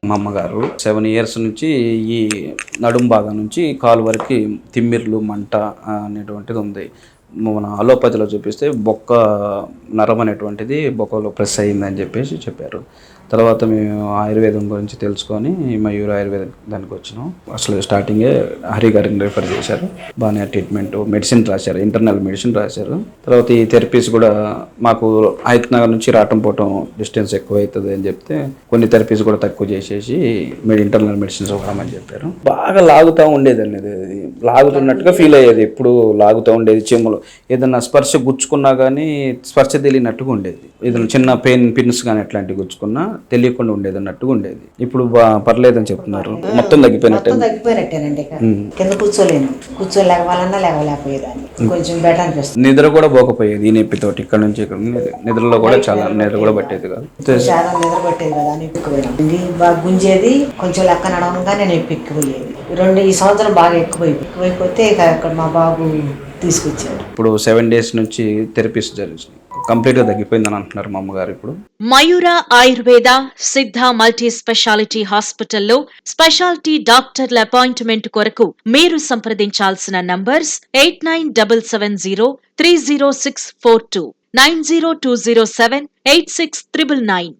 మా అమ్మగారు 7 ఇయర్స్ నుంచి ఈ నడుం భాగం నుంచి కాలు వరకు తిమ్మిర్లు, మంట అనేటువంటిది ఉంది. మన అలోపతిలో చూపిస్తే బొక్క నరం అనేటువంటిది బొక్కలో ప్రెస్ అయ్యిందని చెప్పారు. తర్వాత మేము ఆయుర్వేదం గురించి తెలుసుకొని మయూర్ ఆయుర్వేదం దానికి వచ్చినాం. అసలు స్టార్టింగే హరి గారిని రిఫర్ చేశారు. బాగానే ట్రీట్మెంట్, మెడిసిన్ రాశారు, ఇంటర్నల్ మెడిసిన్ రాశారు. తర్వాత ఈ థెరపీస్ కూడా మాకు హైత్ నగర్ నుంచి రావటం పోవటం డిస్టెన్స్ ఎక్కువ అవుతుంది అని చెప్తే కొన్ని థెరపీస్ కూడా తక్కువ చేసేసి ఇంటర్నల్ మెడిసిన్స్ వాడమని చెప్పారు. బాగా లాగుతూ ఉండేది అనేది, లాగుతున్నట్టుగా ఫీల్ అయ్యేది. ఎప్పుడు లాగుతూ ఉండేది. చెమ్ములు ఏదన్నా స్పర్శ గుచ్చుకున్నా కానీ స్పర్శ తెలియనట్టుగా ఉండేది. ఏదైనా చిన్న పిన్స్ కానీ అట్లాంటివి గుచ్చుకున్నా తెలియకుండా ఉండేది అన్నట్టుగా ఉండేది. ఇప్పుడు పర్లేదని చెప్తున్నారు. మొత్తం తగ్గిపోయినట్టేనండి. కింద కూర్చోలేవాలన్నా లేవలేకపోయేదాన్ని. కొంచెం బెటర్ అనిపిస్తుంది. నిద్ర కూడా పోకపోయేది ఈ నొప్పితోటి. ఇక్కడ నుంచి ఇక్కడ నిద్రలో కూడా చాలా నిద్ర కూడా పట్టేది కాదు. చాలా నిద్ర పట్టేది కదా అని ఎక్కువైంది. బాగా గుంజేది, కొంచెం లెక్క నడవగానే నొప్పి ఎక్కువయ్యేది. ఈ సంవత్సరం బాగా ఎక్కువైపోతే ఇక అక్కడ మా బాబు తీసుకొచ్చాడు. ఇప్పుడు 7 days నుంచి థెరపీస్ జరిగింది. కంప్లీట్ గా తగ్గిపోయిందని అంటున్నారు మా అమ్మగారు. ఇప్పుడు మయూర ఆయుర్వేద సిద్ధ మల్టీ స్పెషాలిటీ హాస్పిటల్లో స్పెషాలిటీ డాక్టర్ల అపాయింట్మెంట్ కొరకు మీరు సంప్రదించాల్సిన నంబర్స్ 8977030642, 902078699.